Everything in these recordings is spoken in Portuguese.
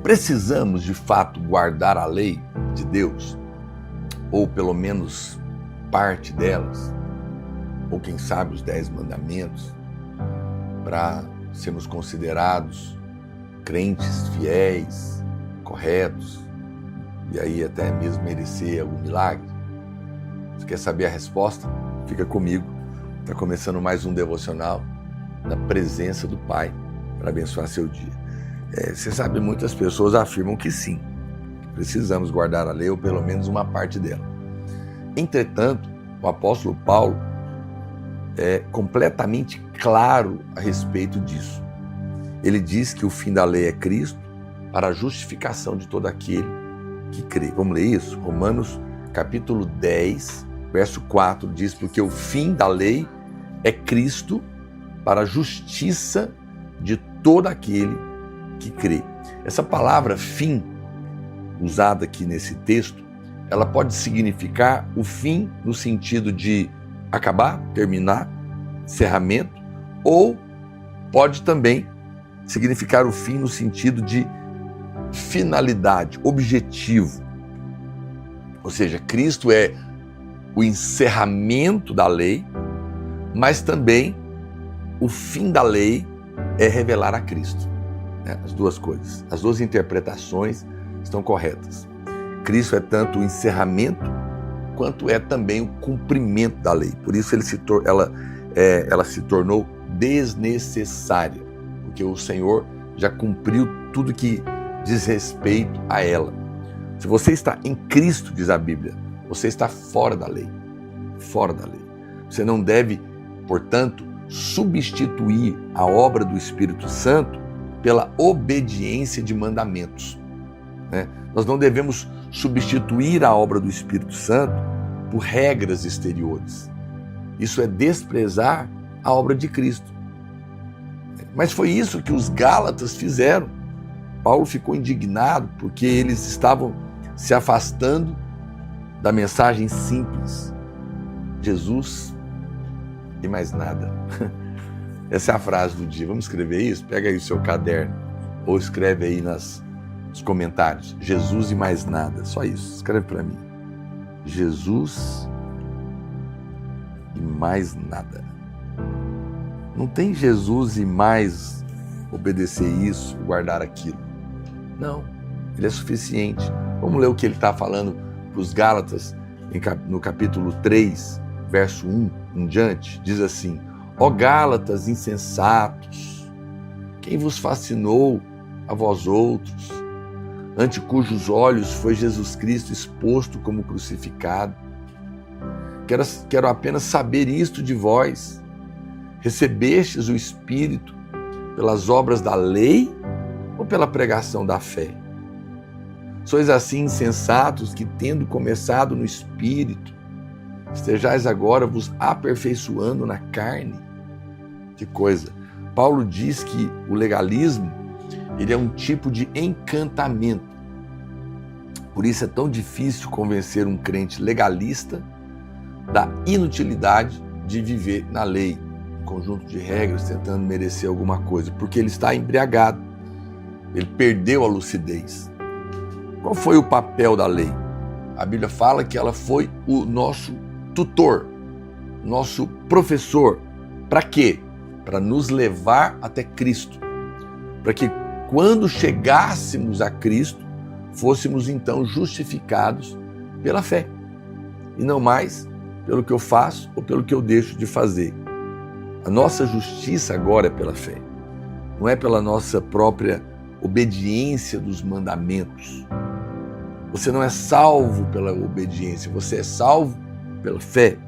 Precisamos, de fato, guardar a lei de Deus, ou pelo menos parte delas, ou quem sabe os 10 mandamentos, para sermos considerados crentes fiéis, corretos, e aí até mesmo merecer algum milagre? Você quer saber a resposta? Fica comigo. Está começando mais um devocional na presença do Pai para abençoar seu dia. Você sabe, muitas pessoas afirmam que sim, que precisamos guardar a lei ou pelo menos uma parte dela. Entretanto, o apóstolo Paulo é completamente claro a respeito disso. Ele diz que o fim da lei é Cristo para a justificação de todo aquele que crê. Vamos ler isso? Romanos capítulo 10, verso 4 diz: porque o fim da lei é Cristo para a justiça de todo aquele que crê. Essa palavra fim, usada aqui nesse texto, ela pode significar o fim no sentido de acabar, terminar, encerramento, ou pode também significar o fim no sentido de finalidade, objetivo. Ou seja, Cristo é o encerramento da lei, mas também o fim da lei é revelar a Cristo. As duas coisas, as duas interpretações estão corretas. Cristo é tanto o encerramento quanto é também o cumprimento da lei. Por isso ela se tornou desnecessária, porque o Senhor já cumpriu tudo que diz respeito a ela. Se você está em Cristo, diz a Bíblia, você está fora da lei. Fora da lei. Você não deve, portanto, substituir a obra do Espírito Santo pela obediência de mandamentos. Nós não devemos substituir a obra do Espírito Santo por regras exteriores. Isso é desprezar a obra de Cristo. Mas foi isso que os Gálatas fizeram. Paulo ficou indignado porque eles estavam se afastando da mensagem simples: Jesus e mais nada. Essa é a frase do dia. Vamos escrever isso? Pega aí o seu caderno ou escreve aí nos comentários: Jesus e mais nada. Só isso. Escreve para mim: Jesus e mais nada. Não tem Jesus e mais obedecer isso, guardar aquilo. Não, ele é suficiente. Vamos ler o que ele está falando para os Gálatas no capítulo 3, verso 1 em diante. Diz assim: ó Gálatas insensatos, quem vos fascinou a vós outros, ante cujos olhos foi Jesus Cristo exposto como crucificado? Quero apenas saber isto de vós: recebestes o Espírito pelas obras da lei ou pela pregação da fé? Sois assim insensatos que, tendo começado no Espírito, estejais agora vos aperfeiçoando na carne? Que coisa! Paulo diz que o legalismo, ele é um tipo de encantamento. Por isso é tão difícil convencer um crente legalista da inutilidade de viver na lei, um conjunto de regras tentando merecer alguma coisa, porque ele está embriagado, ele perdeu a lucidez. Qual foi o papel da lei? A Bíblia fala que ela foi o nosso tutor, nosso professor. Para quê? Para nos levar até Cristo, para que quando chegássemos a Cristo, fôssemos então justificados pela fé, e não mais pelo que eu faço ou pelo que eu deixo de fazer. A nossa justiça agora é pela fé, não é pela nossa própria obediência dos mandamentos. Você não é salvo pela obediência, você é salvo pela fé.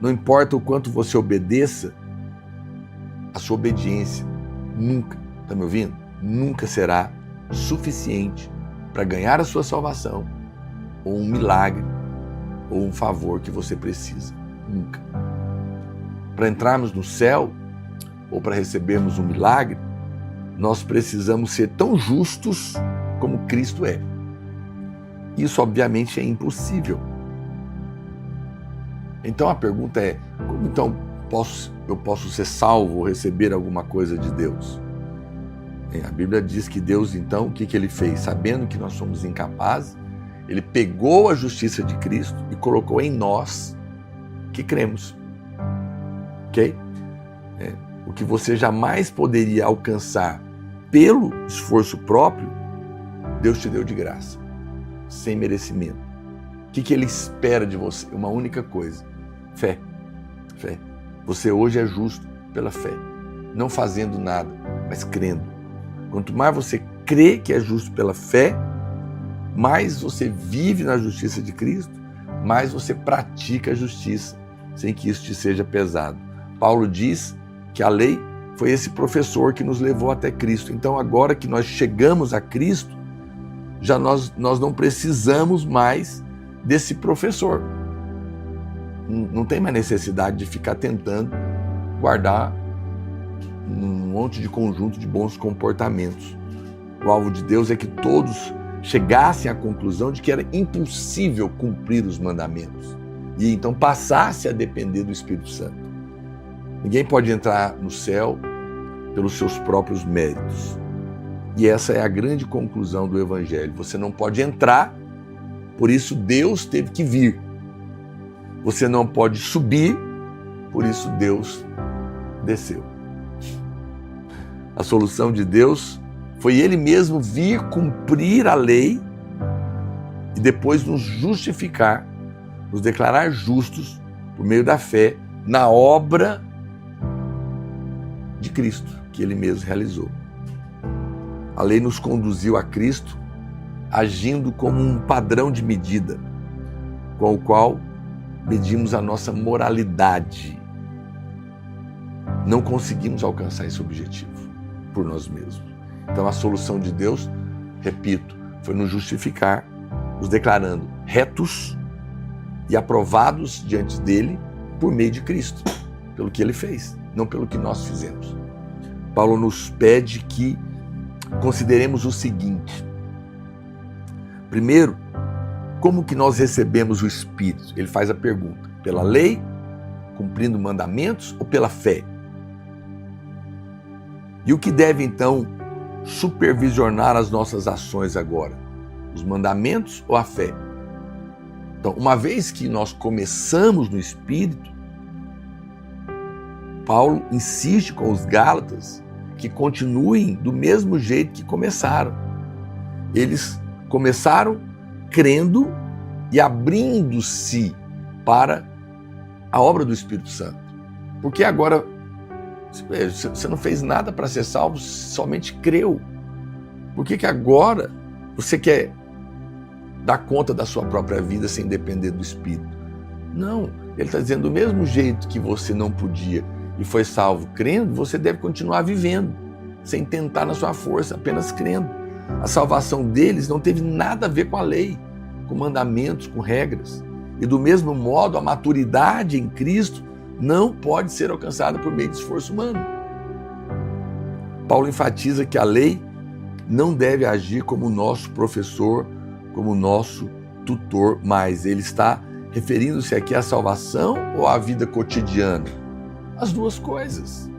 Não importa o quanto você obedeça, a sua obediência nunca, está me ouvindo? Nunca será suficiente para ganhar a sua salvação, ou um milagre, ou um favor que você precisa. Nunca. Para entrarmos no céu, ou para recebermos um milagre, nós precisamos ser tão justos como Cristo é. Isso, obviamente, é impossível. Então a pergunta é: como então eu posso ser salvo ou receber alguma coisa de Deus? A Bíblia diz que Deus, então, o que ele fez? Sabendo que nós somos incapazes, ele pegou a justiça de Cristo e colocou em nós que cremos. Ok? O que você jamais poderia alcançar pelo esforço próprio, Deus te deu de graça, sem merecimento. O que ele espera de você? Uma única coisa: fé. Fé. Você hoje é justo pela fé, não fazendo nada, mas crendo. Quanto mais você crê que é justo pela fé, mais você vive na justiça de Cristo, mais você pratica a justiça, sem que isso te seja pesado. Paulo diz que a lei foi esse professor que nos levou até Cristo. Então, agora que nós chegamos a Cristo, já nós não precisamos mais desse professor. Não tem mais necessidade de ficar tentando guardar um monte de conjunto de bons comportamentos. O alvo de Deus é que todos chegassem à conclusão de que era impossível cumprir os mandamentos e então passasse a depender do Espírito Santo. Ninguém pode entrar no céu pelos seus próprios méritos. E essa é a grande conclusão do Evangelho. Você não pode entrar, por isso Deus teve que vir. Você não pode subir, por isso Deus desceu. A solução de Deus foi Ele mesmo vir cumprir a lei e depois nos justificar, nos declarar justos por meio da fé na obra de Cristo, que Ele mesmo realizou. A lei nos conduziu a Cristo, agindo como um padrão de medida, com o qual medimos a nossa moralidade. Não conseguimos alcançar esse objetivo por nós mesmos. Então a solução de Deus, repito, foi nos justificar, nos declarando retos e aprovados diante dele por meio de Cristo, pelo que ele fez, não pelo que nós fizemos. Paulo nos pede que consideremos o seguinte: primeiro, como que nós recebemos o Espírito? Ele faz a pergunta: pela lei, cumprindo mandamentos ou pela fé? E o que deve então supervisionar as nossas ações agora? Os mandamentos ou a fé? Então, uma vez que nós começamos no Espírito, Paulo insiste com os Gálatas que continuem do mesmo jeito que começaram. Eles começaram crendo e abrindo-se para a obra do Espírito Santo. Porque agora você não fez nada para ser salvo, somente creu. Por que agora você quer dar conta da sua própria vida sem depender do Espírito? Não, ele está dizendo, do mesmo jeito que você não podia e foi salvo crendo, você deve continuar vivendo, sem tentar na sua força, apenas crendo. A salvação deles não teve nada a ver com a lei, com mandamentos, com regras. E do mesmo modo, a maturidade em Cristo não pode ser alcançada por meio de esforço humano. Paulo enfatiza que a lei não deve agir como nosso professor, como nosso tutor, mas ele está referindo-se aqui à salvação ou à vida cotidiana? As duas coisas.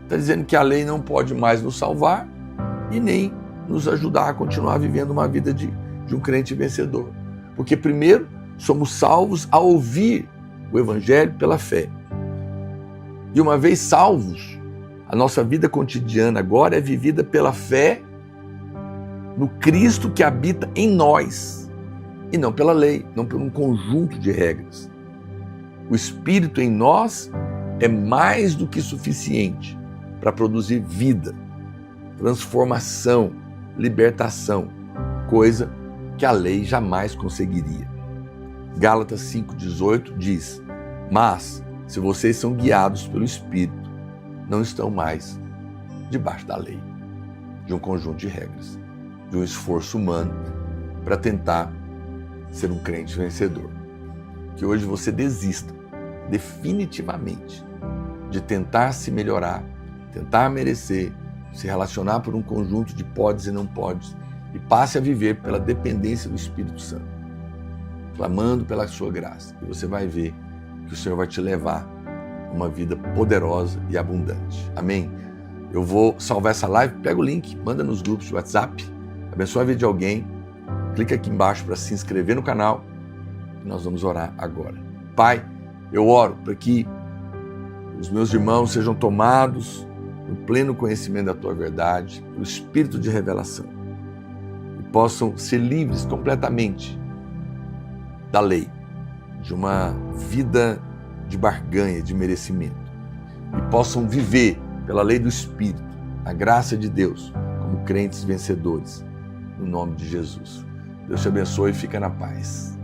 Está dizendo que a lei não pode mais nos salvar e nem nos ajudar a continuar vivendo uma vida de um crente vencedor. Porque primeiro somos salvos a ouvir o Evangelho pela fé. E uma vez salvos, a nossa vida cotidiana agora é vivida pela fé no Cristo que habita em nós, e não pela lei, não por um conjunto de regras. O Espírito em nós é mais do que suficiente para produzir vida, transformação, libertação, coisa que a lei jamais conseguiria. Gálatas 5,18 diz: mas se vocês são guiados pelo Espírito, não estão mais debaixo da lei, de um conjunto de regras, de um esforço humano para tentar ser um crente vencedor. Que hoje você desista definitivamente de tentar se melhorar, tentar merecer, se relacionar por um conjunto de podes e não podes, e passe a viver pela dependência do Espírito Santo, clamando pela sua graça. E você vai ver que o Senhor vai te levar a uma vida poderosa e abundante. Amém? Eu vou salvar essa live, pega o link, manda nos grupos de WhatsApp, abençoa a vida de alguém, clica aqui embaixo para se inscrever no canal e nós vamos orar agora. Pai, eu oro para que os meus irmãos sejam tomados no pleno conhecimento da Tua verdade, pelo Espírito de revelação, e possam ser livres completamente da lei, de uma vida de barganha, de merecimento, e possam viver pela lei do Espírito, a graça de Deus, como crentes vencedores, no nome de Jesus. Deus te abençoe e fica na paz.